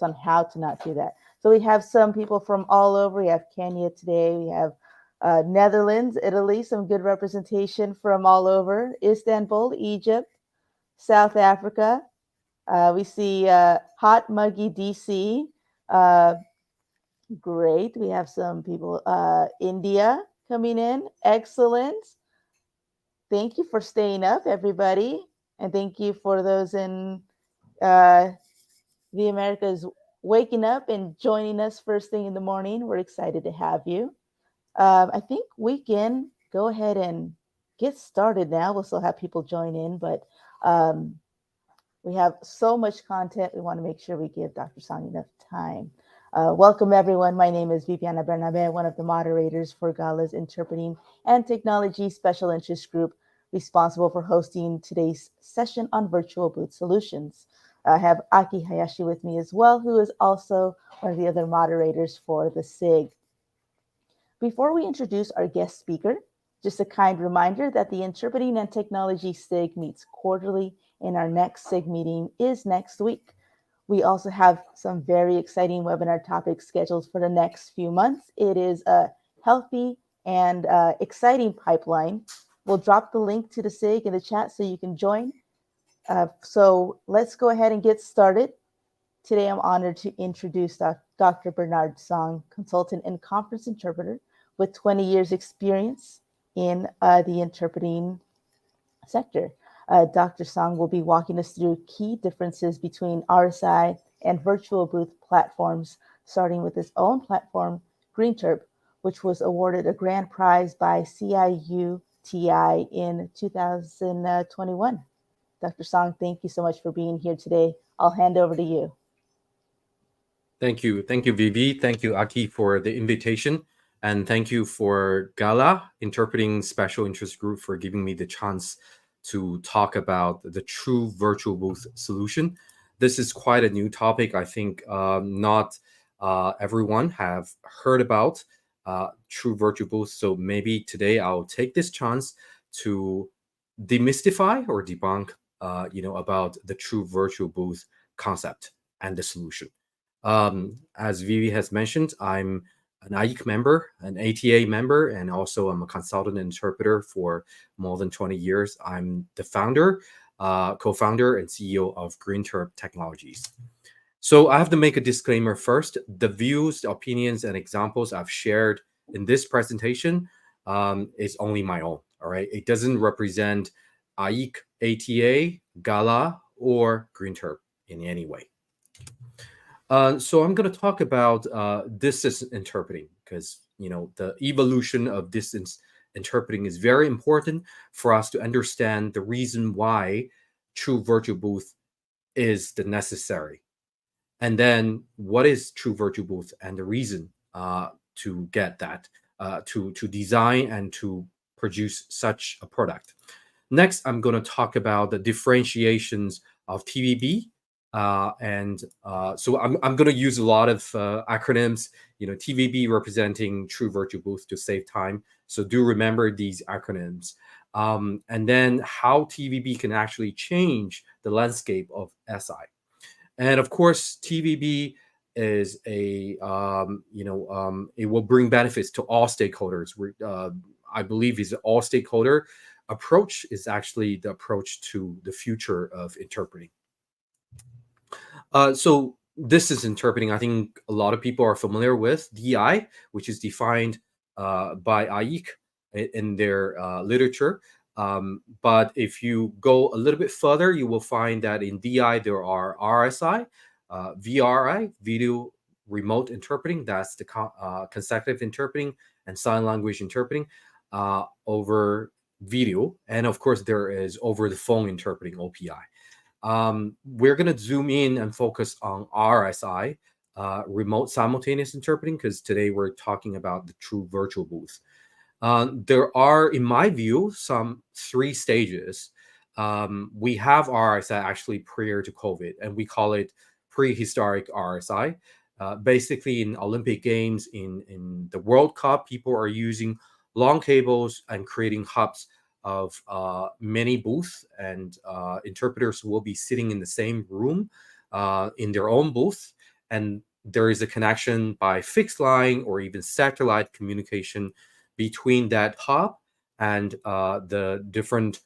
on how to not do that. So we have some people from all over. We have Kenya today. We have Netherlands, Italy, some good representation from all over. Istanbul, Egypt, South Africa. We see hot, muggy DC. Uh, great. We have some people, India coming in. Excellent. Thank you for staying up, everybody. And thank you for those in the Americas waking up and joining us first thing in the morning. We're excited to have you. I think we can go ahead and get started now. We'll still have people join in, but we have so much content. We want to make sure we give Dr. Song enough time. Welcome, everyone. My name is Viviana Bernabé, one of the moderators for GALA's Interpreting and Technology Special Interest Group, responsible for hosting today's session on virtual booth solutions. I have Aki Hayashi with me as well, who is also one of the other moderators for the SIG. Before we introduce our guest speaker, just a kind reminder that the Interpreting and Technology SIG meets quarterly, and our next SIG meeting is next week. We also have some very exciting webinar topics scheduled for the next few months. It is a healthy and exciting pipeline. We'll drop the link to the SIG in the chat so you can join. So let's go ahead and get started. Today, I'm honored to introduce Dr. Bernard Song, consultant and conference interpreter with 20 years experience in the interpreting sector. Dr. Song will be walking us through key differences between RSI and virtual booth platforms, starting with his own platform, Terp, which was awarded a grand prize by CIUTI in 2021. Dr. Song, thank you so much for being here today. I'll hand over to you. Thank you. Thank you, Vivi. Thank you, Aki, for the invitation. And thank you for GALA, Interpreting Special Interest Group, for giving me the chance to talk about the true virtual booth solution. This is quite a new topic. I think not everyone have heard about true virtual booth. So maybe today I'll take this chance to demystify or debunk about the true virtual booth concept and the solution. As Vivi has mentioned, I'm an AIIC member, an ATA member, and also I'm a consultant interpreter for more than 20 years. I'm the founder, co-founder, and CEO of Terp Technologies. So I have to make a disclaimer first. The views, the opinions, and examples I've shared in this presentation is only my own, all right? It doesn't represent AIIC, ATA, GALA, or Terp in any way. So I'm going to talk about distance interpreting because, the evolution of distance interpreting is very important for us to understand the reason why true virtual booth is the necessary. And then what is true virtual booth and the reason to get that, to design and to produce such a product. Next, I'm going to talk about the differentiations of TVB. So I'm going to use a lot of acronyms, TVB representing true virtual booth to save time. So do remember these acronyms. And then how TVB can actually change the landscape of SI. And of course, TVB is it will bring benefits to all stakeholders. I believe is an all stakeholder approach is actually the approach to the future of interpreting. So this is interpreting. I think a lot of people are familiar with DI, which is defined by AIIC in their literature. But if you go a little bit further, you will find that in DI there are RSI, VRI, video remote interpreting. That's the consecutive interpreting and sign language interpreting over video. And of course, there is over the phone interpreting, OPI. We're going to zoom in and focus on RSI, remote simultaneous interpreting, because today we're talking about the true virtual booth. There are, in my view, some 3 stages. We have RSI actually prior to COVID, and we call it prehistoric RSI. Basically, in Olympic Games, in the World Cup, people are using long cables and creating hubs of many booths, and interpreters will be sitting in the same room in their own booth, and there is a connection by fixed line or even satellite communication between that hub and the different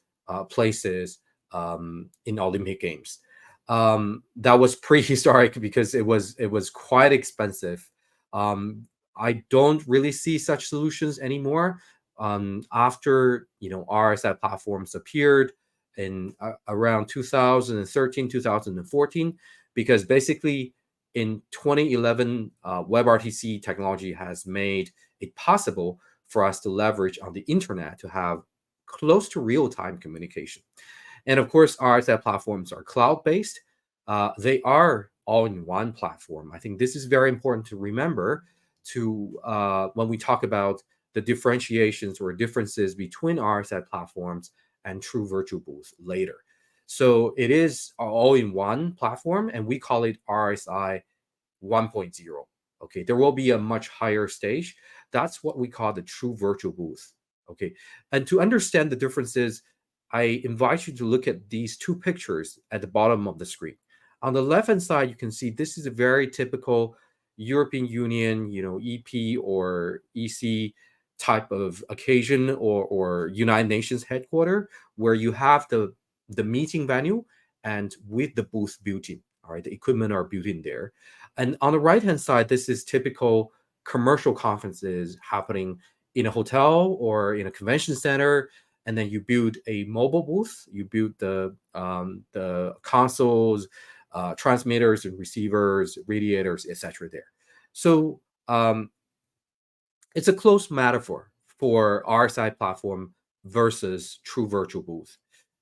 places in Olympic Games. That was prehistoric because it was quite expensive. Um, I don't really see such solutions anymore. After RSI platforms appeared in around 2013, 2014, because basically in 2011, WebRTC technology has made it possible for us to leverage on the internet to have close to real-time communication. And of course, RSI platforms are cloud-based. They are all-in-one platform. I think this is very important to remember to when we talk about the differentiations or differences between RSI platforms and true virtual booth later. So it is all-in-one platform, and we call it RSI 1.0. Okay, there will be a much higher stage. That's what we call the true virtual booth. Okay, and to understand the differences, I invite you to look at these two pictures at the bottom of the screen. On the left hand side, you can see this is a very typical European Union, EP or EC type of occasion, or United Nations headquarters, where you have the meeting venue and with the booth built in. All right, the equipment are built in there. And on the right hand side, this is typical commercial conferences happening in a hotel or in a convention center, and then you build a mobile booth. You build the consoles, transmitters and receivers, radiators, etc. there. So it's a close metaphor for RSI platform versus true virtual booth,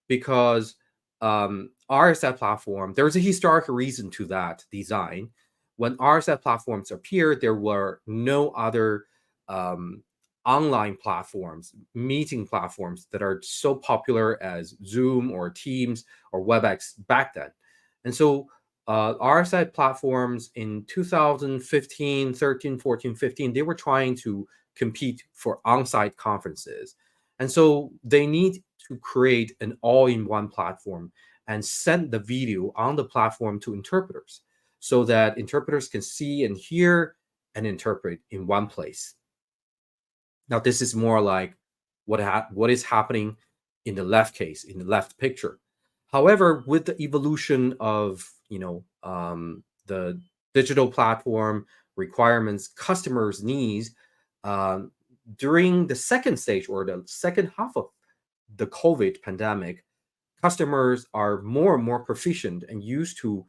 because RSI platform, there's a historical reason to that design. When RSI platforms appeared, there were no other um, online platforms, meeting platforms that are so popular as Zoom or Teams or WebEx back then. And so RSI platforms in 2015, 13, 14, 15, they were trying to compete for on-site conferences. And so they need to create an all-in-one platform and send the video on the platform to interpreters so that interpreters can see and hear and interpret in one place. Now, this is more like what is happening in the left case, in the left picture. However, with the evolution of the digital platform requirements, customers' needs, um, during the second stage or the second half of the COVID pandemic, customers are more and more proficient and used to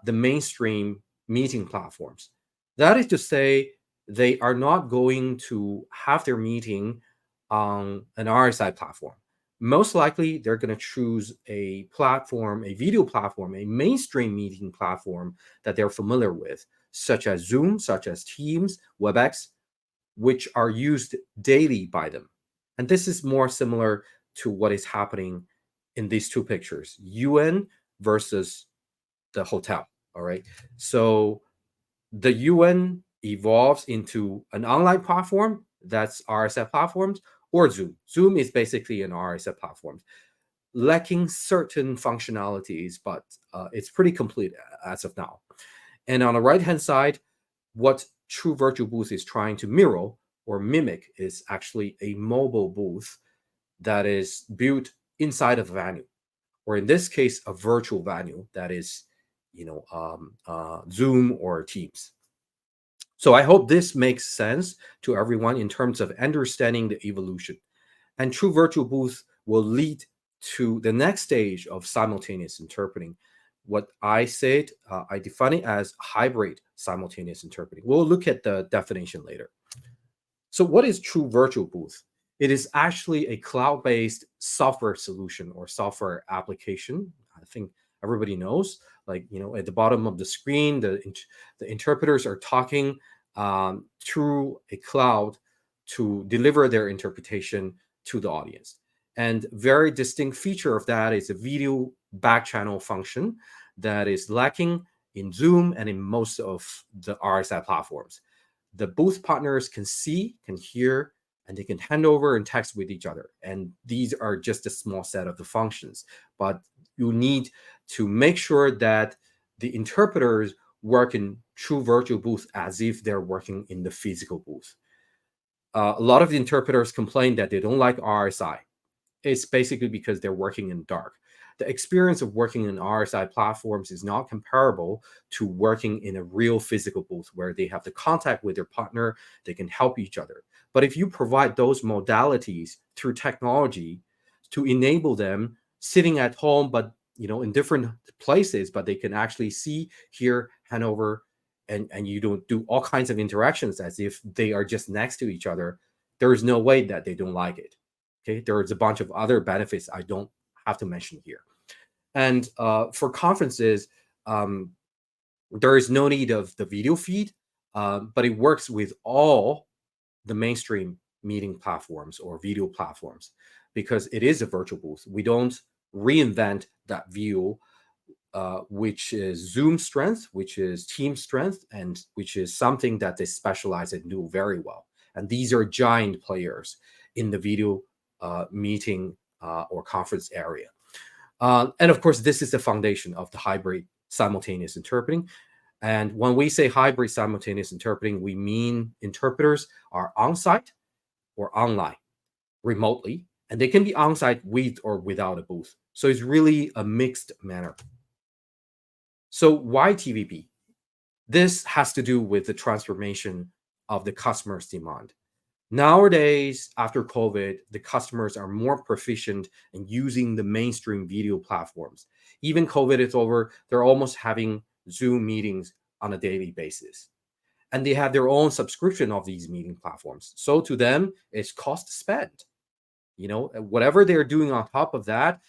the mainstream meeting platforms. That is to say, they are not going to have their meeting on an RSI platform. Most likely, they're going to choose a platform, a video platform, a mainstream meeting platform that they're familiar with, such as Zoom, such as Teams, WebEx, which are used daily by them. And this is more similar to what is happening in these two pictures, UN versus the hotel. All right. So the UN evolves into an online platform that's RSI platforms, or Zoom. Zoom is basically an RSI platform, lacking certain functionalities, but it's pretty complete as of now. And on the right hand side, what True Virtual Booth is trying to mirror or mimic is actually a mobile booth that is built inside of a venue, or in this case, a virtual venue that is, Zoom or Teams. So I hope this makes sense to everyone in terms of understanding the evolution. And True Virtual Booth will lead to the next stage of simultaneous interpreting. What I said, I define it as hybrid simultaneous interpreting. We'll look at the definition later. So what is True Virtual Booth? It is actually a cloud-based software solution or software application. I think everybody knows, like, at the bottom of the screen, the interpreters are talking through a cloud to deliver their interpretation to the audience. And very distinct feature of that is a video back channel function that is lacking in Zoom and in most of the RSI platforms. The booth partners can see, can hear, and they can hand over and text with each other. And these are just a small set of the functions. But you need to make sure that the interpreters work in true virtual booth as if they're working in the physical booth. A lot of the interpreters complain that they don't like RSI. It's basically because they're working in dark. The experience of working in RSI platforms is not comparable to working in a real physical booth where they have the contact with their partner, they can help each other. But if you provide those modalities through technology to enable them sitting at home, but in different places, but they can actually see, hear, hand over, and you don't do all kinds of interactions as if they are just next to each other, there is no way that they don't like it. Okay, there's a bunch of other benefits I don't have to mention here. And for conferences, there is no need of the video feed, but it works with all the mainstream meeting platforms or video platforms because it is a virtual booth. We don't reinvent that view, which is Zoom strength, which is Team strength, and which is something that they specialize and do very well. And these are giant players in the video meeting or conference area. And of course, this is the foundation of the hybrid simultaneous interpreting. And when we say hybrid simultaneous interpreting, we mean interpreters are on-site or online, remotely, and they can be on-site with or without a booth. So it's really a mixed manner. So why TVB? This has to do with the transformation of the customer's demand. Nowadays, after COVID, the customers are more proficient in using the mainstream video platforms. Even COVID is over, they're almost having Zoom meetings on a daily basis. And they have their own subscription of these meeting platforms. So to them, it's cost spent. Whatever they're doing on top of that,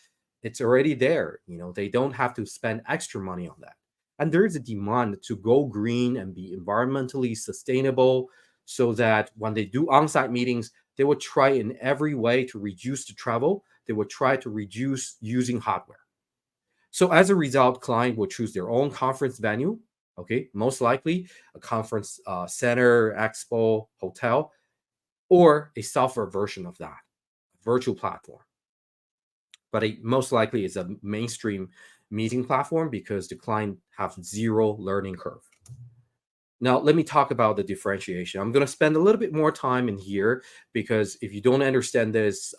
it's already there. They don't have to spend extra money on that. And there is a demand to go green and be environmentally sustainable so that when they do on-site meetings, they would try in every way to reduce the travel. They would try to reduce using hardware. So as a result, client will choose their own conference venue. Okay, most likely a conference center, expo, hotel, or a software version of that, virtual platform. But it most likely is a mainstream meeting platform because the client have zero learning curve. Now, let me talk about the differentiation. I'm going to spend a little bit more time in here because if you don't understand this,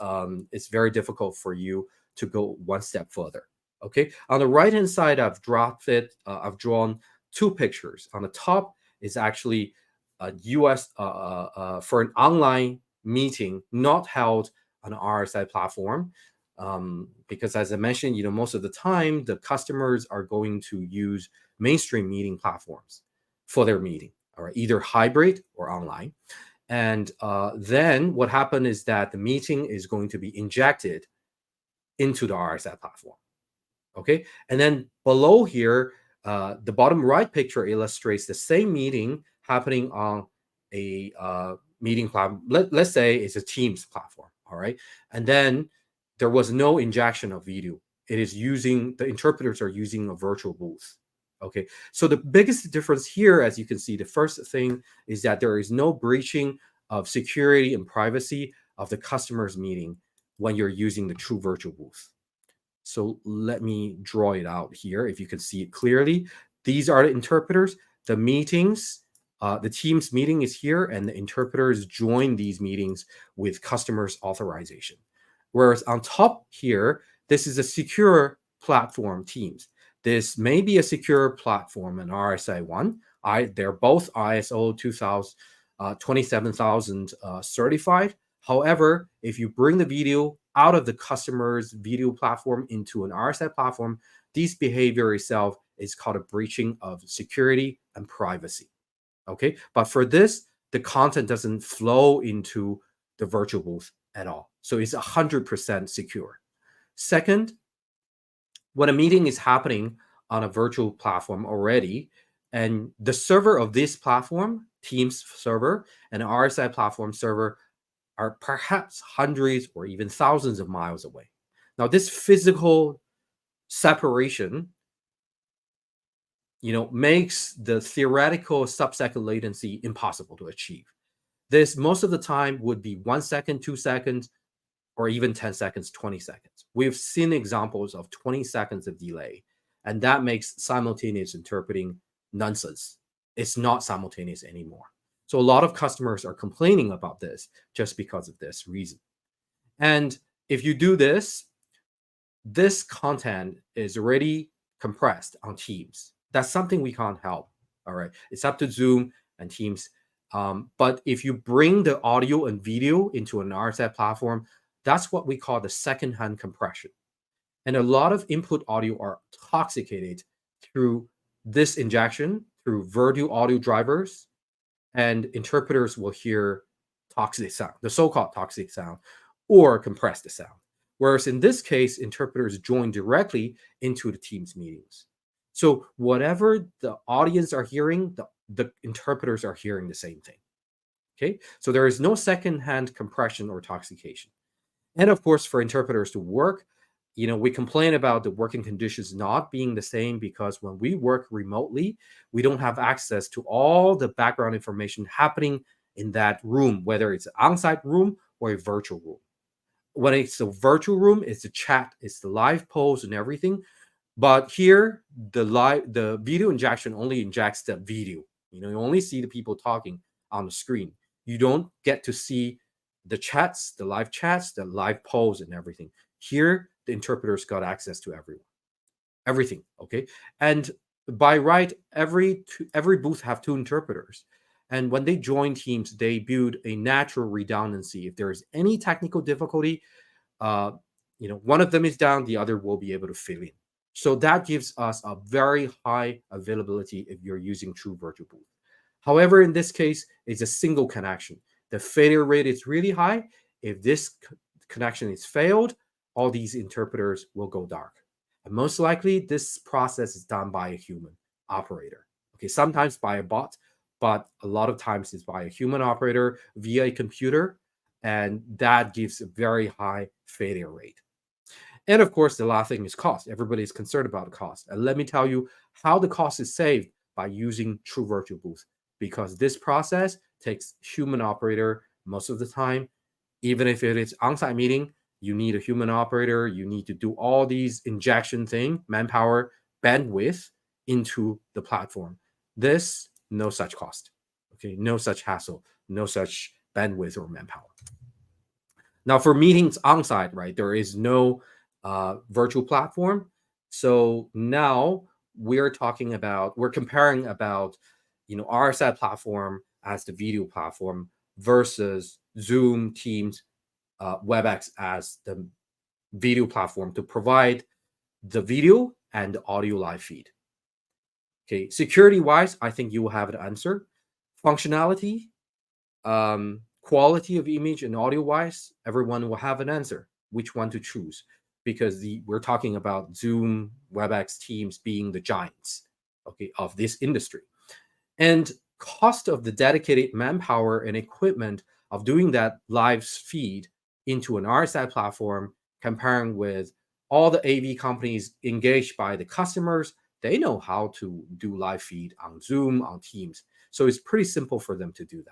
it's very difficult for you to go one step further. Okay, on the right-hand side, I've drawn two pictures. On the top is actually a US for an online meeting not held on an RSI platform. Because as I mentioned, most of the time the customers are going to use mainstream meeting platforms for their meeting, all right, either hybrid or online. And then what happened is that the meeting is going to be injected into the RSI platform. Okay, and then below here, the bottom right picture illustrates the same meeting happening on a meeting platform. Let's say it's a Teams platform, all right, and then there was no injection of video. It is the interpreters are using a virtual booth. Okay, so the biggest difference here, as you can see, the first thing is that there is no breaching of security and privacy of the customer's meeting when you're using the true virtual booth. So let me draw it out here if you can see it clearly. These are the interpreters. The meetings, the Teams meeting is here, and the interpreters join these meetings with customers' authorization. Whereas on top here, this is a secure platform Teams. This may be a secure platform in RSI 1. They're both ISO 27000 certified. However, if you bring the video out of the customer's video platform into an RSI platform, this behavior itself is called a breaching of security and privacy. Okay, but for this, the content doesn't flow into the virtual booth at all. So it's 100% secure. Second, when a meeting is happening on a virtual platform already, and the server of this platform, Teams server and RSI platform server, are perhaps hundreds or even thousands of miles away. Now, this physical separation, makes the theoretical sub-second latency impossible to achieve. This most of the time would be 1 second, 2 seconds, or even 10 seconds, 20 seconds. We've seen examples of 20 seconds of delay, and that makes simultaneous interpreting nonsense. It's not simultaneous anymore. So a lot of customers are complaining about this just because of this reason. And if you do this, this content is already compressed on Teams. That's something we can't help. All right. It's up to Zoom and Teams. But if you bring the audio and video into an RSS platform, that's what we call the second-hand compression. And a lot of input audio are toxicated through this injection, through virtual audio drivers, and interpreters will hear toxic sound, the so-called toxic sound, or compressed sound. Whereas in this case, interpreters join directly into the Teams meetings. So whatever the audience are hearing, the interpreters are hearing the same thing. Okay, so there is no second-hand compression or toxication. And of course, for interpreters to work, we complain about the working conditions not being the same because when we work remotely, we don't have access to all the background information happening in that room, whether it's an on-site room or a virtual room. When it's a virtual room, it's the chat, it's the live polls and everything. But here, the video injection only injects the video. You only see the people talking on the screen. You don't get to see the chats, the live polls, and everything. Here, the interpreters got access to everything. Okay, and by right, every booth have two interpreters, and when they join Teams, they build a natural redundancy. If there is any technical difficulty, one of them is down, the other will be able to fill in. So that gives us a very high availability if you're using true virtual booth. However, in this case, it's a single connection. The failure rate is really high. If this connection is failed, all these interpreters will go dark. And most likely, this process is done by a human operator. Okay, sometimes by a bot, but a lot of times it's by a human operator via a computer, and that gives a very high failure rate. And of course, the last thing is cost. Everybody is concerned about the cost. And let me tell you how the cost is saved by using true virtual booth, because this process takes human operator most of the time. Even if it is on-site meeting, you need a human operator. You need to do all these injection thing, manpower, bandwidth into the platform. This, no such cost. Okay, no such hassle, no such bandwidth or manpower. Now, for meetings on-site, right, there is no virtual platform. So now we're comparing about, RSI platform as the video platform versus Zoom, Teams, WebEx as the video platform to provide the video and the audio live feed. Okay, security-wise, I think you will have an answer. Functionality, quality of image and audio-wise, everyone will have an answer which one to choose, because we're talking about Zoom, WebEx, Teams being the giants, okay, of this industry. And cost of the dedicated manpower and equipment of doing that live feed into an RSI platform, comparing with all the AV companies engaged by the customers, they know how to do live feed on Zoom, on Teams. So it's pretty simple for them to do that.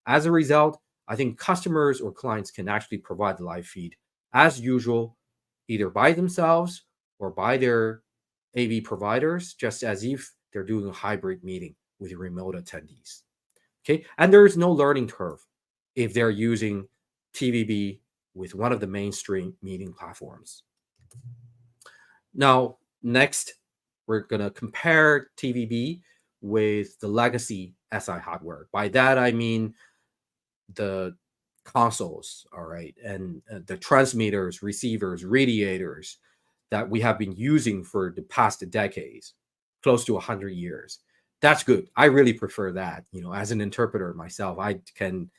As a result, I think customers or clients can actually provide the live feed as usual, either by themselves or by their AV providers, just as if they're doing a hybrid meeting with remote attendees. Okay, and there is no learning curve if they're using TVB with one of the mainstream meeting platforms. Now, next, we're going to compare TVB with the legacy SI hardware. By that, I mean the consoles, all right, and the transmitters, receivers, radiators that we have been using for the past decades, close to 100 years. That's good. I really prefer that. As an interpreter myself, I can,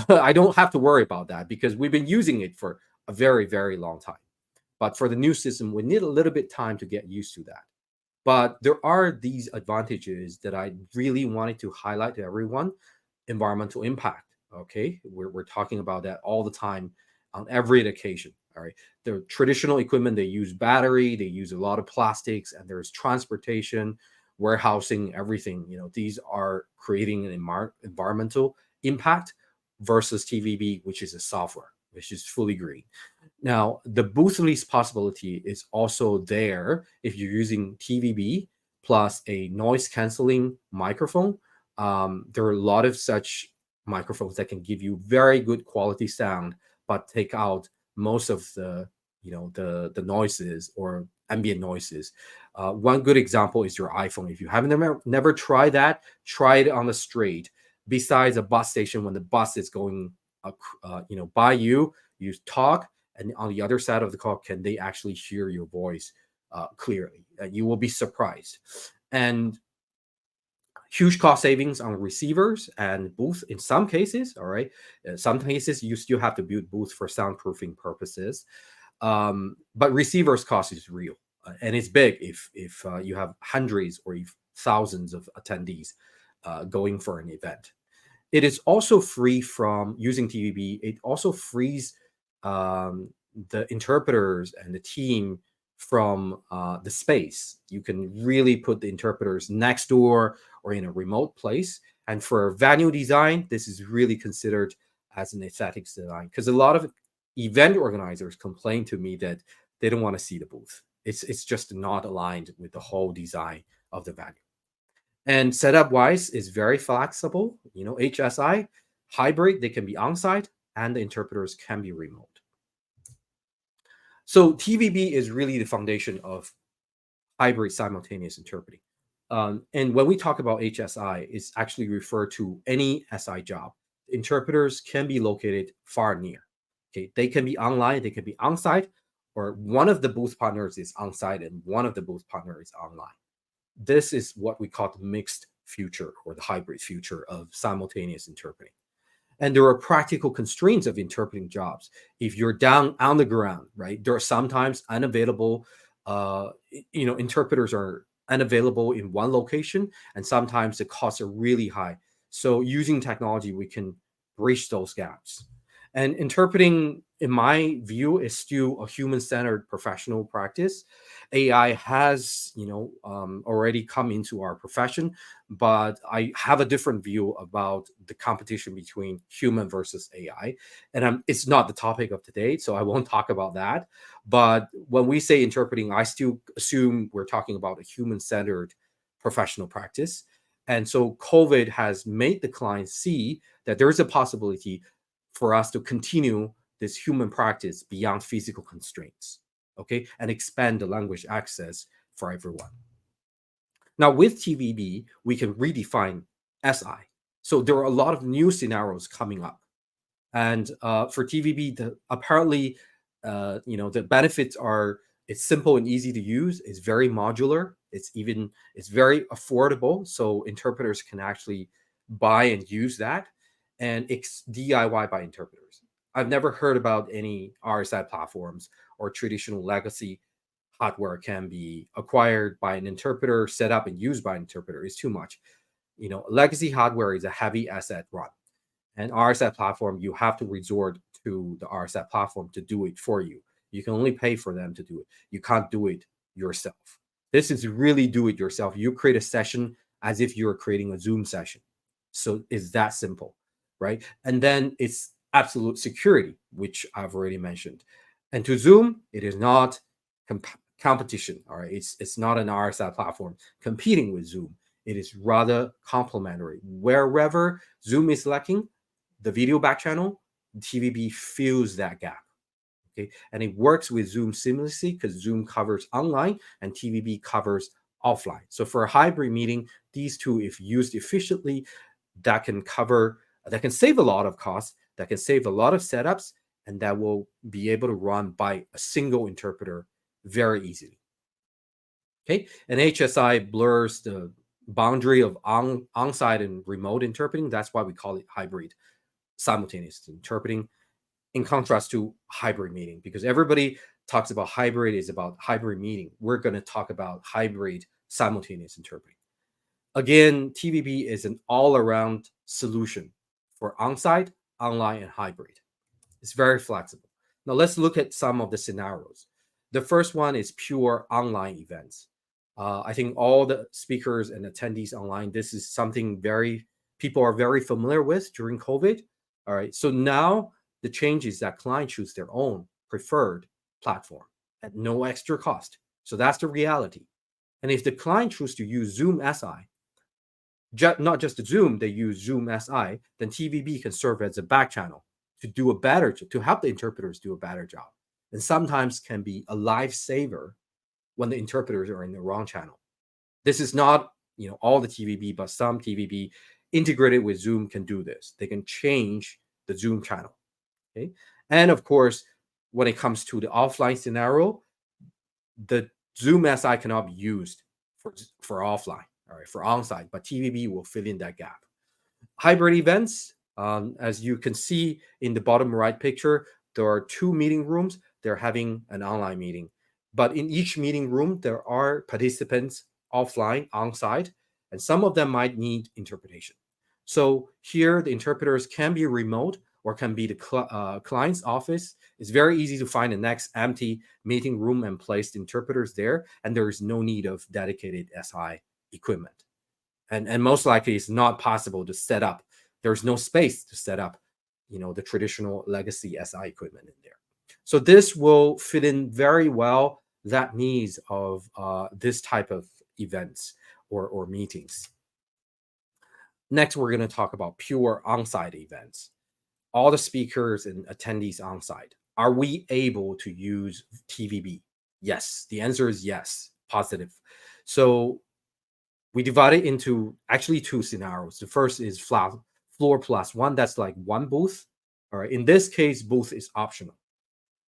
I don't have to worry about that because we've been using it for a very, very long time. But for the new system, we need a little bit time to get used to that. But there are these advantages that I really wanted to highlight to everyone. Environmental impact. Okay, we're talking about that all the time on every occasion. All right, the traditional equipment, they use battery, they use a lot of plastics, and there's transportation, warehousing, everything. These are creating an environmental impact versus TVB, which is a software, which is fully green. Now, the booth lease possibility is also there if you're using TVB plus a noise canceling microphone. There are a lot of such microphones that can give you very good quality sound, but take out most of the the noises or ambient noises. One good example is your iPhone. If you haven't never tried that, try it on the street. Besides a bus station, when the bus is going, by you, you talk, and on the other side of the call, can they actually hear your voice clearly? You will be surprised. And huge cost savings on receivers and booth in some cases. All right, in some cases you still have to build booth for soundproofing purposes, but receivers cost is real, and it's big if you have hundreds or if thousands of attendees going for an event. It is also free from using TVB. It also frees the interpreters and the team from the space. You can really put the interpreters next door or in a remote place. And for venue design, this is really considered as an aesthetics design, because a lot of event organizers complain to me that they don't want to see the booth. It's just not aligned with the whole design of the venue. And setup wise is very flexible. HSI, hybrid, they can be on-site and the interpreters can be remote. So TVB is really the foundation of hybrid simultaneous interpreting. And when we talk about HSI, it's actually referred to any SI job. Interpreters can be located far and near. Okay, they can be online, they can be on-site, or one of the booth partners is on-site and one of the booth partners is online. This is what we call the mixed future or the hybrid future of simultaneous interpreting. And there are practical constraints of interpreting jobs. If you're down on the ground, right, there are sometimes unavailable, interpreters are unavailable in one location, and sometimes the costs are really high. So using technology, we can bridge those gaps. And interpreting, in my view, is still a human-centered professional practice. AI has, already come into our profession, but I have a different view about the competition between human versus AI. And it's not the topic of today, so I won't talk about that. But when we say interpreting, I still assume we're talking about a human-centered professional practice. And so COVID has made the client see that there is a possibility for us to continue this human practice beyond physical constraints, okay, and expand the language access for everyone. Now, with TVB, we can redefine SI. So there are a lot of new scenarios coming up. And for TVB, apparently, the benefits are it's simple and easy to use. It's very modular. It's very affordable. So interpreters can actually buy and use that. And it's DIY by interpreters. I've never heard about any RSI platforms or traditional legacy hardware can be acquired by an interpreter, set up and used by an interpreter. It's too much. Legacy hardware is a heavy asset run. And RSI platform, you have to resort to the RSI platform to do it for you. You can only pay for them to do it. You can't do it yourself. This is really do it yourself. You create a session as if you're creating a Zoom session. So it's that simple, right? And then it's absolute security, which I've already mentioned. And to Zoom, it is not competition. All right, it's not an RSI platform competing with Zoom. It is rather complementary. Wherever Zoom is lacking, the video back channel, TVB fills that gap. Okay, and it works with Zoom seamlessly because Zoom covers online and TVB covers offline. So for a hybrid meeting, these two, if used efficiently, that can save a lot of costs, that can save a lot of setups, and that will be able to run by a single interpreter very easily. Okay, and HSI blurs the boundary of on-site and remote interpreting. That's why we call it hybrid simultaneous interpreting, in contrast to hybrid meeting, because everybody talks about hybrid is about hybrid meeting. We're going to talk about hybrid simultaneous interpreting. Again, TVB is an all-around solution for on-site, online, and hybrid. It's very flexible. Now let's look at some of the scenarios. The first one is pure online events. I think all the speakers and attendees online, this is something people are very familiar with during COVID. All right, so now the change is that clients choose their own preferred platform at no extra cost. So that's the reality. And if the client chooses to use Zoom SI, not just the Zoom, they use Zoom SI, then TVB can serve as a back channel to help the interpreters do a better job. And sometimes can be a lifesaver when the interpreters are in the wrong channel. This is not, all the TVB, but some TVB integrated with Zoom can do this. They can change the Zoom channel. Okay. And of course, when it comes to the offline scenario, the Zoom SI cannot be used for offline, all right, for onsite, but TVB will fill in that gap. Hybrid events, as you can see in the bottom right picture, there are 2 meeting rooms. They're having an online meeting. But in each meeting room, there are participants offline, on-site, and some of them might need interpretation. So here, the interpreters can be remote or can be the client's office. It's very easy to find the next empty meeting room and place the interpreters there, and there is no need of dedicated SI equipment. And most likely it's not possible to set up. There's no space to set up, the traditional legacy SI equipment in there. So this will fit in very well that needs of this type of events or meetings. Next, we're going to talk about pure on-site events. All the speakers and attendees on-site. Are we able to use TVB? Yes. The answer is yes, positive. So we divide it into actually 2 scenarios. The first is floor plus 1. That's like 1 booth. All right. In this case, booth is optional.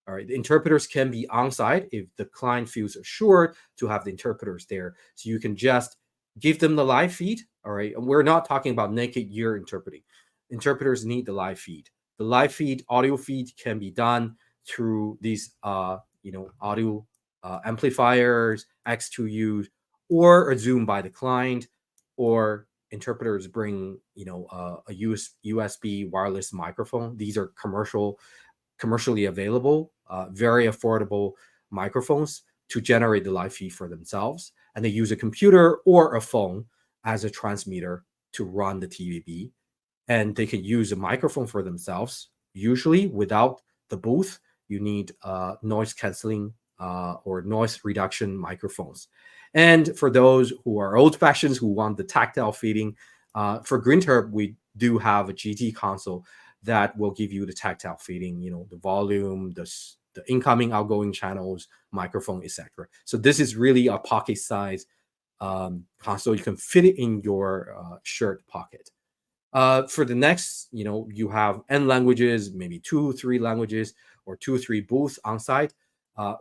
All right. The interpreters can be on-site if the client feels assured to have the interpreters there. So you can just give them the live feed. All right. And we're not talking about naked ear interpreting. Interpreters need the live feed. The live feed, audio feed can be done through these, audio amplifiers, X2U, or a Zoom by the client, or interpreters bring, a USB wireless microphone. These are commercially available, very affordable microphones to generate the live feed for themselves. And they use a computer or a phone as a transmitter to run the TVB. And they can use a microphone for themselves. Usually without the booth, you need noise canceling or noise reduction microphones. And for those who are old-fashioned, who want the tactile feeding, for Terp, we do have a GT console that will give you the tactile feeding, the volume, the incoming, outgoing channels, microphone, etc. So this is really a pocket-size console. You can fit it in your shirt pocket. For the next, you have N languages, maybe 2-3 languages, or 2-3 booths on site.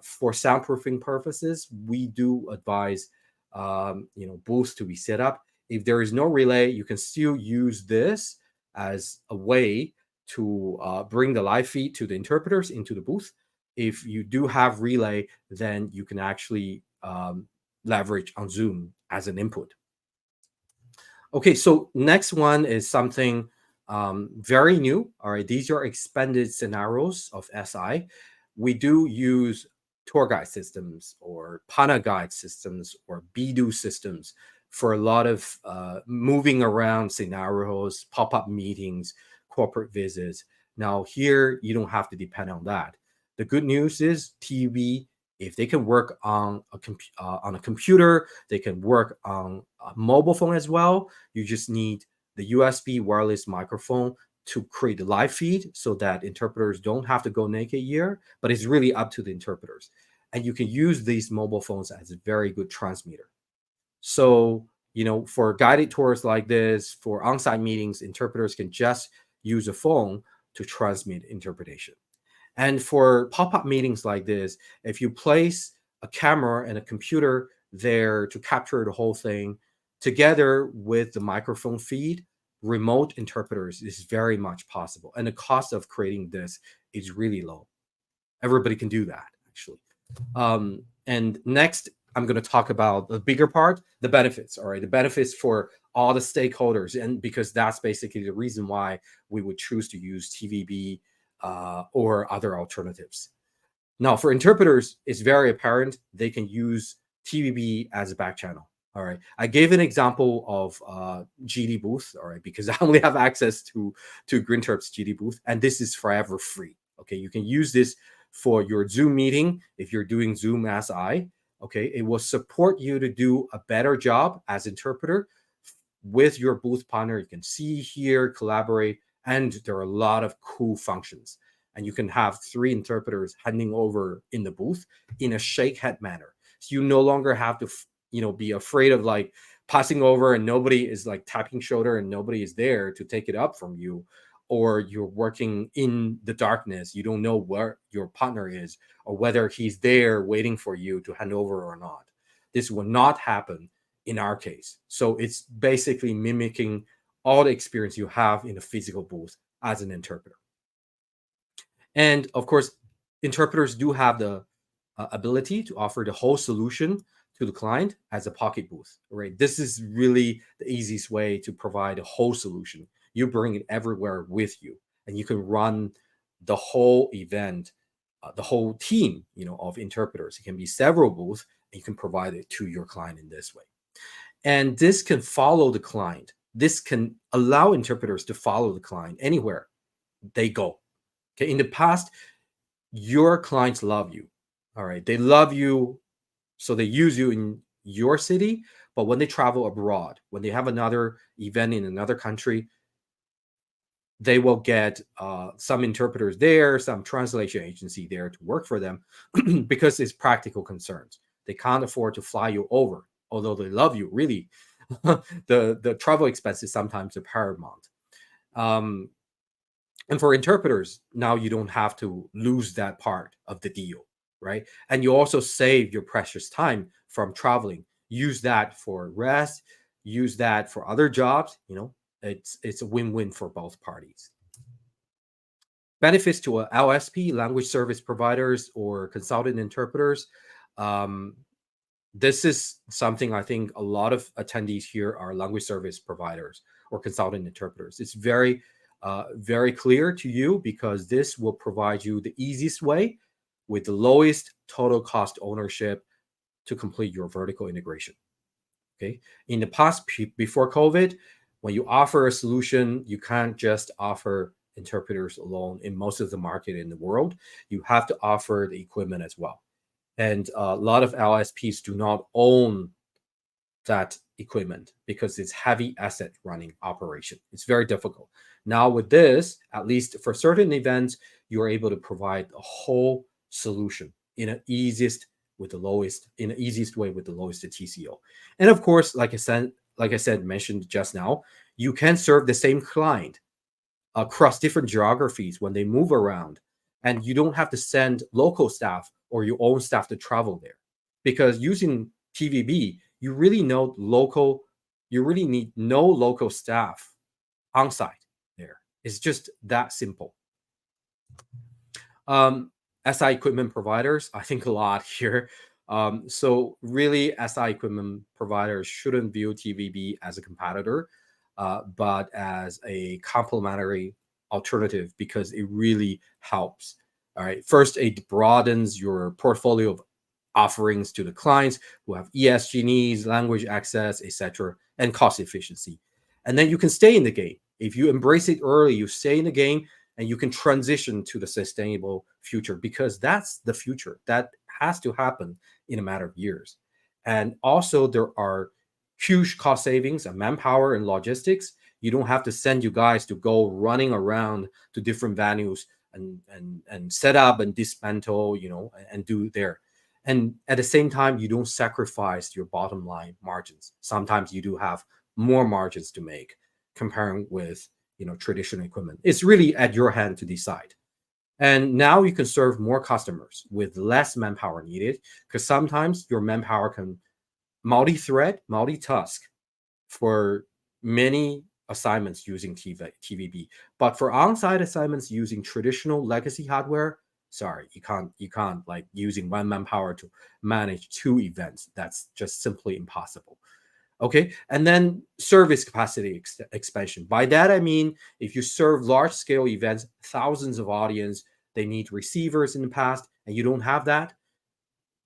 For soundproofing purposes, we do advise, booths to be set up. If there is no relay, you can still use this as a way to bring the live feed to the interpreters into the booth. If you do have relay, then you can actually leverage on Zoom as an input. Okay, so next one is something very new. All right, these are expanded scenarios of SI. We do use tour guide systems or Pana guide systems or Bidu systems for a lot of moving around scenarios, pop-up meetings, corporate visits. Now here, you don't have to depend on that. The good news is TV, if they can work on a computer, they can work on a mobile phone as well. You just need the USB wireless microphone to create the live feed so that interpreters don't have to go naked ear, but it's really up to the interpreters. And you can use these mobile phones as a very good transmitter. So, for guided tours like this, for on-site meetings, interpreters can just use a phone to transmit interpretation. And for pop-up meetings like this, if you place a camera and a computer there to capture the whole thing, together with the microphone feed, remote interpreters is very much possible. And the cost of creating this is really low. Everybody can do that, actually. And next, I'm going to talk about the bigger part, the benefits. All right, the benefits for all the stakeholders, and because that's basically the reason why we would choose to use TVB or other alternatives. Now, for interpreters, it's very apparent they can use TVB as a back channel. All right, I gave an example of GD booth. All right, because I only have access to Terp's GD booth, and this is forever free. Okay, you can use this for your Zoom meeting if you're doing Zoom SI, Okay, it will support you to do a better job as interpreter with your booth partner. You can see, hear, collaborate, and there are a lot of cool functions. And you can have 3 interpreters handing over in the booth in a shake head manner. So you no longer have to, be afraid of like passing over and nobody is like tapping shoulder and nobody is there to take it up from you, or you're working in the darkness. You don't know where your partner is or whether he's there waiting for you to hand over or not. This will not happen in our case. So it's basically mimicking all the experience you have in a physical booth as an interpreter. And of course, interpreters do have the ability to offer the whole solution to the client as a pocket booth, right? This is really the easiest way to provide a whole solution. You bring it everywhere with you, and you can run the whole event, the whole team, of interpreters. It can be several booths, and you can provide it to your client in this way. And this can follow the client. This can allow interpreters to follow the client anywhere they go. Okay. In the past, your clients love you. All right. They love you. So they use you in your city. But when they travel abroad, when they have another event in another country, they will get some interpreters there, some translation agency there to work for them because it's practical concerns. They can't afford to fly you over, although they love you, really. the travel expense is sometimes a paramount. And for interpreters, now you don't have to lose that part of the deal, right? And you also save your precious time from traveling. Use that for rest, use that for other jobs. It's a win-win for both parties. Benefits to LSP, language service providers, or consultant interpreters. This is something I think a lot of attendees here are language service providers or consultant interpreters. It's very, very clear to you because this will provide you the easiest way with the lowest total cost ownership to complete your vertical integration. Okay. In the past, before COVID, when you offer a solution, you can't just offer interpreters alone in most of the market in the world. You have to offer the equipment as well. And a lot of LSPs do not own that equipment because it's heavy asset running operation. It's very difficult. Now with this, at least for certain events, you're able to provide a whole solution in an easiest way with the lowest TCO. And of course, like I said, mentioned just now, you can serve the same client across different geographies when they move around, and you don't have to send local staff or your own staff to travel there, because using TVB, you really need no local staff on site there. It's just that simple. SI equipment providers, I think a lot here. So really, SI equipment providers shouldn't view TVB as a competitor, but as a complementary alternative because it really helps. All right. First, it broadens your portfolio of offerings to the clients who have ESG needs, language access, etc., and cost efficiency. And then you can stay in the game. If you embrace it early, you stay in the game and you can transition to the sustainable future, because that's the future. That has to happen in a matter of years. And also, there are huge cost savings and manpower and logistics. You don't have to send you guys to go running around to different venues and set up and dismantle, and do there. And at the same time, you don't sacrifice your bottom line margins. Sometimes you do have more margins to make comparing with traditional equipment. It's really at your hand to decide. And now you can serve more customers with less manpower needed, because sometimes your manpower can multi-thread, multitask for many assignments using TVB. But for on-site assignments using traditional legacy hardware, sorry, you can't like using one manpower to manage 2 events. That's just simply impossible. Okay. And then service capacity expansion. By that, I mean, if you serve large scale events, thousands of audience, they need receivers in the past, and you don't have that,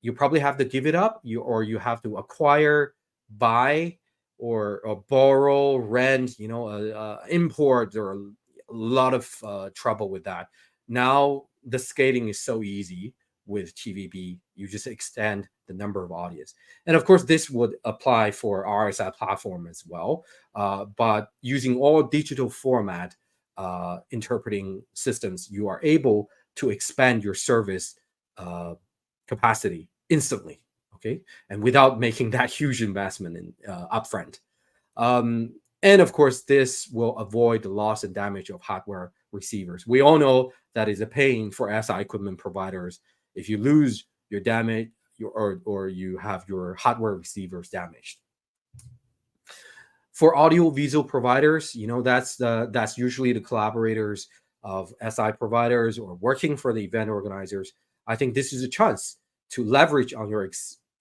you probably have to give it up, or you have to acquire, buy, or borrow, rent, import. There are a lot of trouble with that. Now the scaling is so easy with TVB. You just extend the number of audience. And of course, this would apply for RSI platform as well. But using all digital format interpreting systems, you are able to expand your service capacity instantly, okay? And without making that huge investment in upfront. And of course, this will avoid the loss and damage of hardware receivers. We all know that is a pain for SI equipment providers. If you lose your damage, or you have your hardware receivers damaged. For audio visual providers, that's usually the collaborators of SI providers or working for the event organizers. I think this is a chance to leverage on your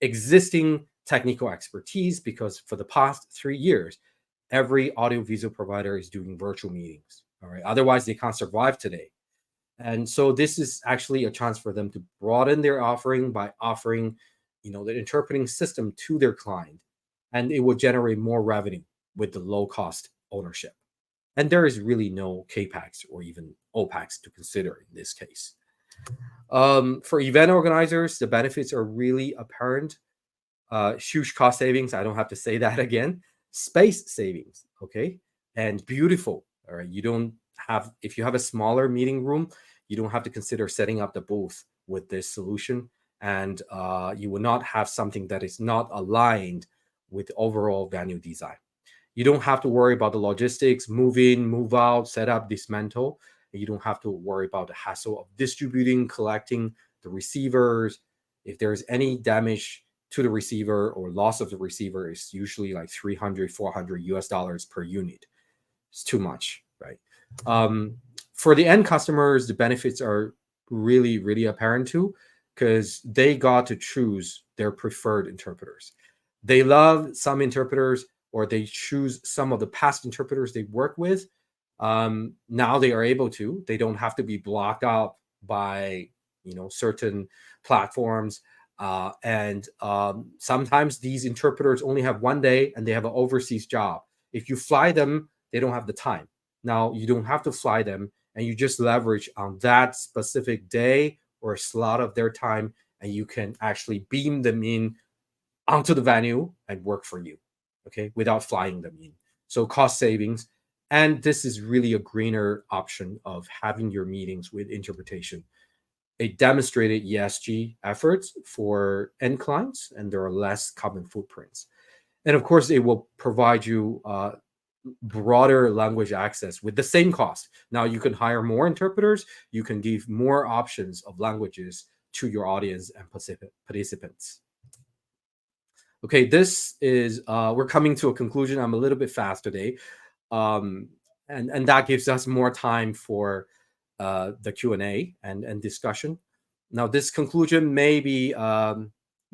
existing technical expertise, because for the past 3 years, every audiovisual provider is doing virtual meetings. All right. Otherwise, they can't survive today. And so this is actually a chance for them to broaden their offering by offering, the interpreting system to their client, and it will generate more revenue with the low cost ownership. And there is really no CAPEX or even OPEX to consider in this case. For event organizers, the benefits are really apparent. Huge cost savings. I don't have to say that again. Space savings, okay? And beautiful, all right? If you have a smaller meeting room, you don't have to consider setting up the booth with this solution. And you will not have something that is not aligned with overall venue design. You don't have to worry about the logistics, move in, move out, set up, dismantle. You don't have to worry about the hassle of distributing, collecting the receivers. If there's any damage to the receiver or loss of the receiver, is usually like $300, $400 per unit. It's too much, right? For the end customers, the benefits are really, really apparent too, because they got to choose their preferred interpreters. They love some interpreters, or they choose some of the past interpreters they work with. Now they are able to. They don't have to be blocked out by certain platforms. And sometimes these interpreters only have 1 day and they have an overseas job. If you fly them, they don't have the time. Now you don't have to fly them, and you just leverage on that specific day or a slot of their time, and you can actually beam them in onto the venue and work for you, okay, without flying them in. So cost savings. And this is really a greener option of having your meetings with interpretation. It demonstrated ESG efforts for end clients, and there are less carbon footprints. And of course, it will provide you broader language access with the same cost. Now you can hire more interpreters, you can give more options of languages to your audience and participants. Okay, this is, we're coming to a conclusion. I'm a little bit fast today. And that gives us more time for the Q&A and discussion. Now, this conclusion may be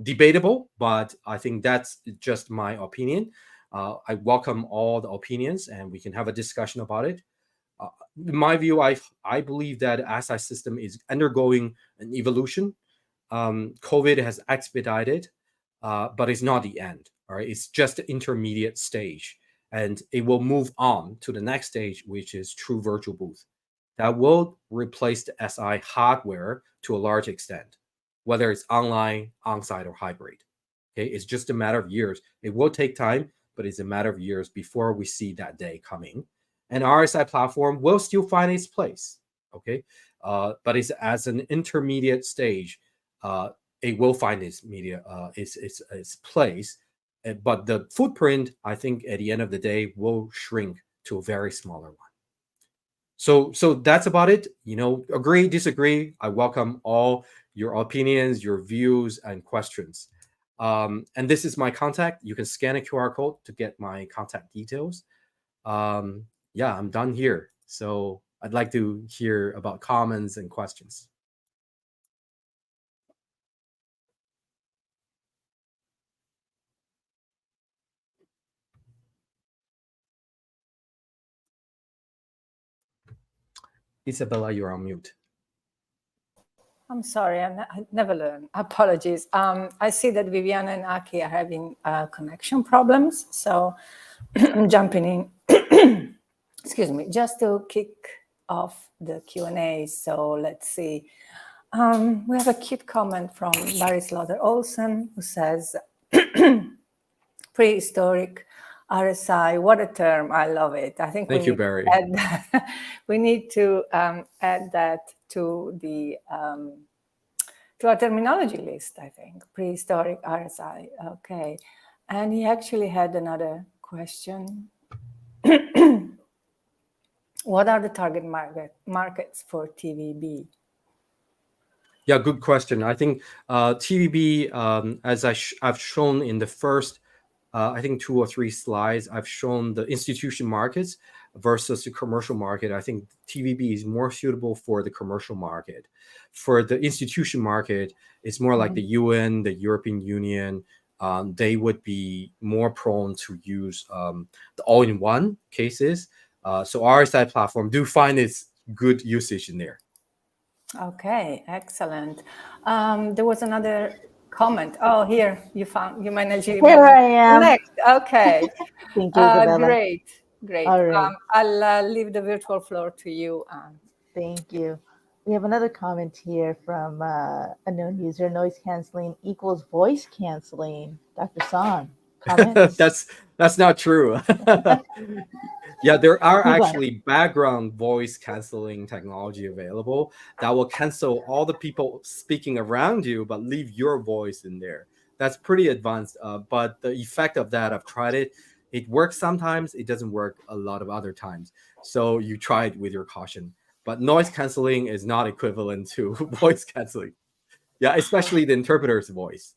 debatable, but I think that's just my opinion. I welcome all the opinions, and we can have a discussion about it. In my view, I believe that SI system is undergoing an evolution. COVID has expedited, but it's not the end. All right, it's just the intermediate stage, and it will move on to the next stage, which is true virtual booth. That will replace the SI hardware to a large extent, whether it's online, on-site, or hybrid. Okay, it's just a matter of years. It will take time, but it's a matter of years before we see that day coming. And RSI platform will still find its place. Okay, but it's as an intermediate stage. It will find its place, but the footprint, I think, at the end of the day, will shrink to a very smaller one. So that's about it. Agree, disagree. I welcome all your opinions, your views, and questions. And this is my contact. You can scan a QR code to get my contact details. Yeah, I'm done here. So I'd like to hear about comments and questions. Isabella, you're on mute. I'm sorry, I never learn. Apologies. I see that Viviana and Aki are having connection problems, so I'm jumping in. Excuse me, just to kick off the Q&A. So let's see. We have a cute comment from Barry Slaughter Olsen, who says, prehistoric RSI, what a term, I love it. I think Thank you, Barry. We need to add that to the to our terminology list, I think, prehistoric RSI, okay. And he actually had another question. What are the target markets for TVB? Yeah, good question. I think TVB, as I've shown in the first, I think 2 or 3 slides, I've shown the institution markets versus the commercial market. I think TVB is more suitable for the commercial market. For the institution market, it's more like the UN, the European Union. They would be more prone to use the all-in-one cases. So RSI platform do find its good usage in there. Okay, excellent. There was another comment. Oh, here you managed. Here I am. Next, okay. Thank you, Isabella. Great. All right. I'll leave the virtual floor to you. Thank you. We have another comment here from a known user. Noise canceling equals voice canceling. Dr. Song, comments? That's not true. Yeah, there are actually background voice canceling technology available that will cancel all the people speaking around you, but leave your voice in there. That's pretty advanced. But the effect of that, I've tried it. It works sometimes. It doesn't work a lot of other times. So you try it with your caution. But noise canceling is not equivalent to voice canceling. Yeah, especially the interpreter's voice.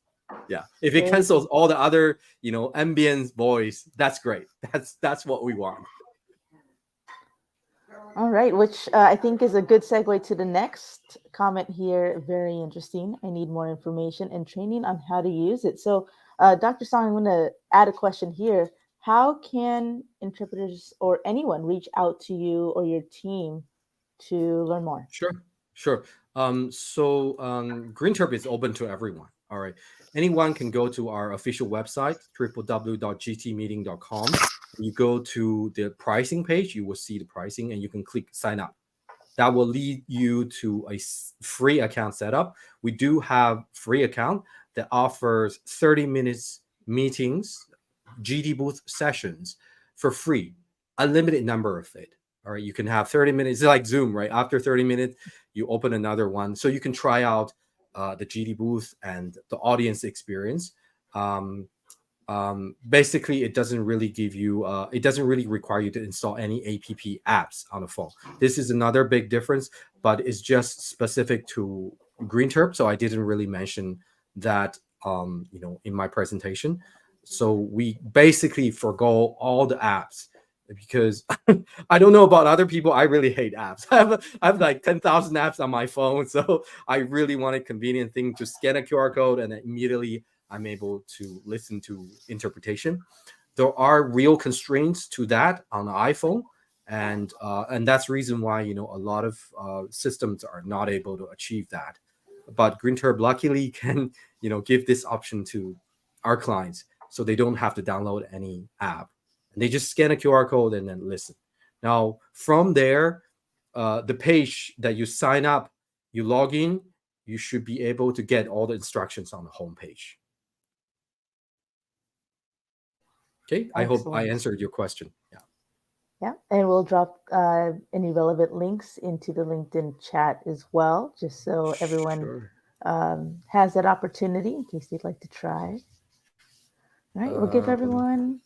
Yeah, if it cancels all the other, ambient voice, that's great. That's what we want. All right, which I think is a good segue to the next comment here. Very interesting. I need more information and training on how to use it. So, Dr. Song, I'm going to add a question here. How can interpreters or anyone reach out to you or your team to learn more? Sure. Green Terp is open to everyone. All right. Anyone can go to our official website, www.gtmeeting.com. You go to the pricing page, you will see the pricing, and you can click sign up. That will lead you to a free account setup. We do have free account that offers 30 minutes meetings, GT booth sessions for free, unlimited number of it. All right, you can have 30 minutes. It's like Zoom, right? After 30 minutes, you open another one. So you can try out the GT booth and the audience experience. Basically, it doesn't really give you, it doesn't really require you to install any app apps on the phone. This is another big difference, but it's just specific to Green Terp. So I didn't really mention that, in my presentation. So we basically forgo all the apps because I don't know about other people. I really hate apps. I have like 10,000 apps on my phone. So I really want a convenient thing to scan a QR code and then immediately I'm able to listen to interpretation. There are real constraints to that on the iPhone. And that's the reason why, a lot of systems are not able to achieve that. But Green Terp luckily can, give this option to our clients so they don't have to download any app. And they just scan a QR code and then listen. Now, from there, the page that you sign up, you log in, you should be able to get all the instructions on the home page. Okay, I hope I answered your question. Yeah, and we'll drop any relevant links into the LinkedIn chat as well, just so everyone has that opportunity in case they'd like to try. All right, we'll give everyone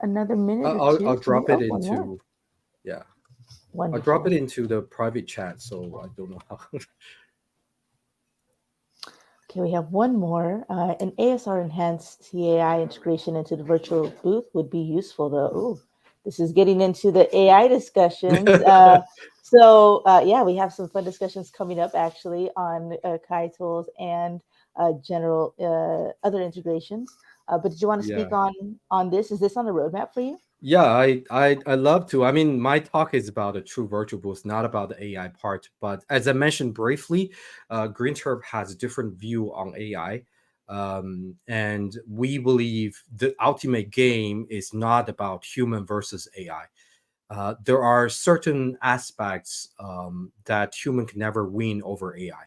another minute or two. I'll drop it into, Wonderful. I'll drop it into the private chat, so I don't know how. Okay, we have one more. An ASR enhanced CAI integration into the virtual booth would be useful, though. Ooh, this is getting into the AI discussions. We have some fun discussions coming up actually on Kai tools and general other integrations. But did you want to speak on this? Is this on the roadmap for you? Yeah, I love to. I mean, my talk is about a true virtual booth, not about the AI part. But as I mentioned briefly, Green Terp has a different view on AI. And we believe the ultimate game is not about human versus AI. There are certain aspects that human can never win over AI.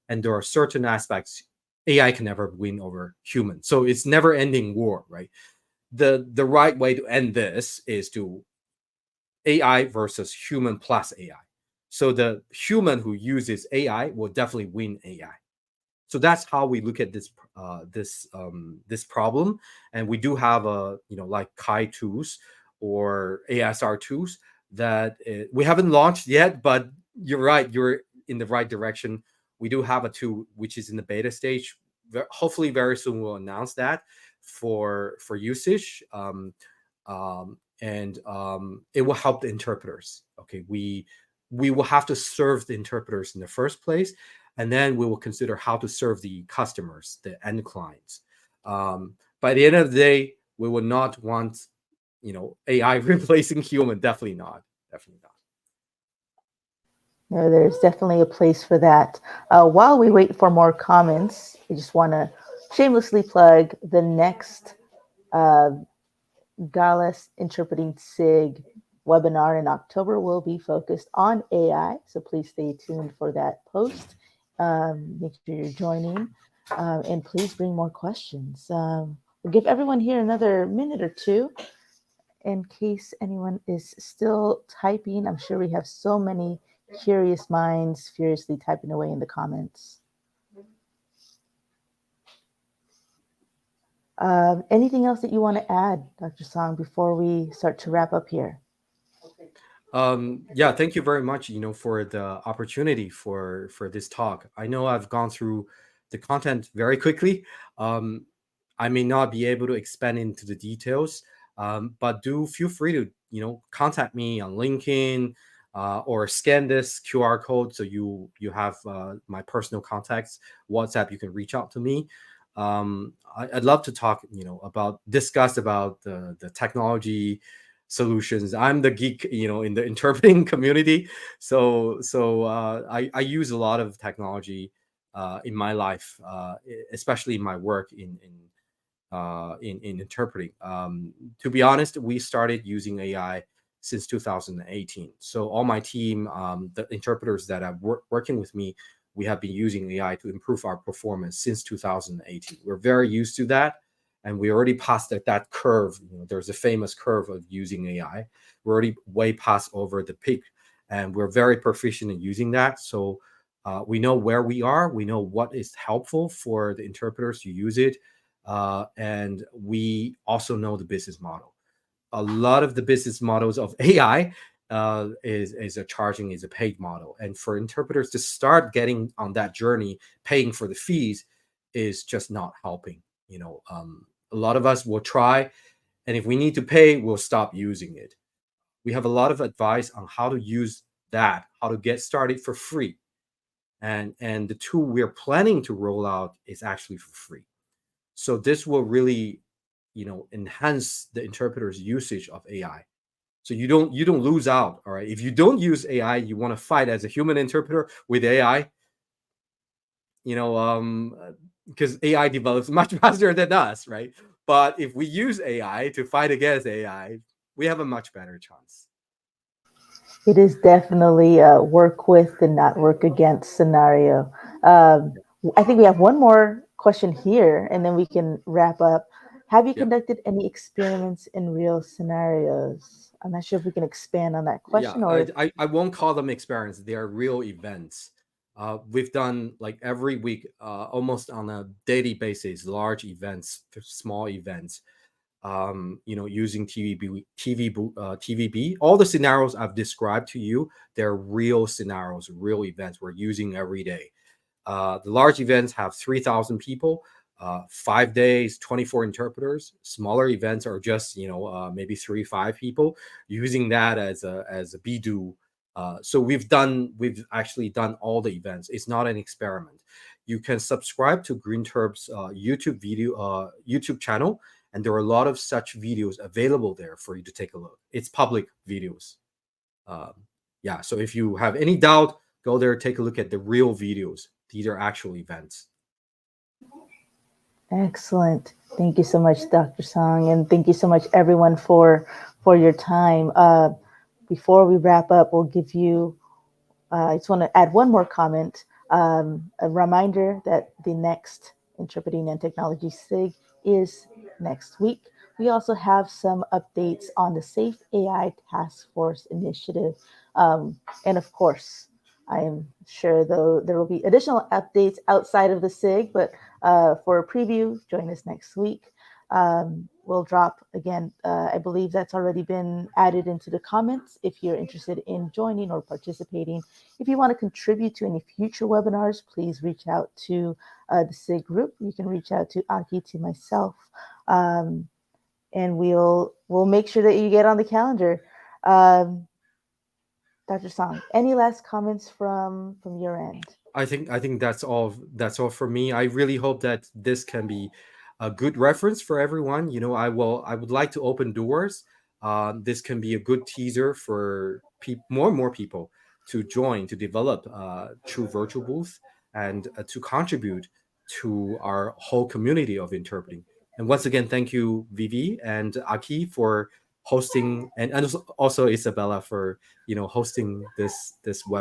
and there are certain aspects AI can never win over human. So it's never ending war, right? The right way to end this is to AI versus human plus AI. So the human who uses AI will definitely win AI. So that's how we look at this problem. And we do have like Kai tools or ASR tools that we haven't launched yet, but you're right, you're in the right direction. We do have a tool which is in the beta stage. Hopefully very soon we'll announce that for usage. And it will help the interpreters. Okay, we will have to serve the interpreters in the first place, and then we will consider how to serve the customers, the end clients. By the end of the day, we will not want AI replacing human. Definitely not. Definitely not. No, there's definitely a place for that. While we wait for more comments, I just want to shamelessly plug the next GALA Interpreting SIG webinar in October will be focused on AI. So please stay tuned for that post. Make sure you're joining, and please bring more questions. We'll give everyone here another minute or two in case anyone is still typing. I'm sure we have so many curious minds furiously typing away in the comments. Anything else that you want to add, Dr. Song, before we start to wrap up here? Yeah, thank you very much, for the opportunity for this talk. I know I've gone through the content very quickly. I may not be able to expand into the details, but do feel free to, contact me on LinkedIn, or scan this QR code so you have my personal contacts. WhatsApp, you can reach out to me. I'd love to talk, discuss about the technology solutions. I'm the geek, in the interpreting community. So I use a lot of technology in my life, especially in my work in interpreting. To be honest, we started using AI since 2018. So all my team, the interpreters that are working with me, we have been using AI to improve our performance since 2018. We're very used to that, and we already passed that curve. There's a famous curve of using AI. We're already way past over the peak, and we're very proficient in using that. So we know where we are. We know what is helpful for the interpreters to use it, and we also know the business model. A lot of the business models of AI is a paid model, and for interpreters to start getting on that journey, paying for the fees, is just not helping. A lot of us will try, and if we need to pay, we'll stop using it. We have a lot of advice on how to use that, how to get started for free, and the tool we're planning to roll out is actually for free. So this will really enhance the interpreter's usage of AI. So you don't lose out. All right, if you don't use AI, you want to fight as a human interpreter with AI, because AI develops much faster than us, right? But if we use AI to fight against AI, we have a much better chance. It is definitely a work with and not work against scenario. I think we have one more question here, and then we can wrap up. Have you conducted any experiments in real scenarios? I'm not sure if we can expand on that question. I won't call them experiments. They are real events. We've done like every week, almost on a daily basis, large events, small events, using TVB. All the scenarios I've described to you, they're real scenarios, real events we're using every day. The large events have 3,000 people, 5 days, 24 interpreters. Smaller events are just, maybe 3-5 people, using that as a BDU. So we've actually done all the events. It's not an experiment. You can subscribe to GreenTerp's YouTube channel, and there are a lot of such videos available there for you to take a look. It's public videos. So if you have any doubt, go there, take a look at the real videos. These are actual events. Excellent. Thank you so much, Dr. Song, and thank you so much, everyone, for your time. Before we wrap up, we'll give you, I just want to add one more comment. A reminder that the next Interpreting and Technology SIG is next week. We also have some updates on the Safe AI Task Force initiative. And of course, I am sure though there will be additional updates outside of the SIG, but for a preview, join us next week. We'll drop again. I believe that's already been added into the comments. If you're interested in joining or participating, if you want to contribute to any future webinars, please reach out to the SIG group. You can reach out to Aki, to myself, and we'll make sure that you get on the calendar. Dr. Song, any last comments from your end? I think that's all. That's all for me. I really hope that this can be a good reference for everyone. I would like to open doors. This can be a good teaser for more and more people to join, to develop true virtual booth, and to contribute to our whole community of interpreting. And once again, thank you, Vivi and Aki, for hosting, and also Isabella for hosting this web.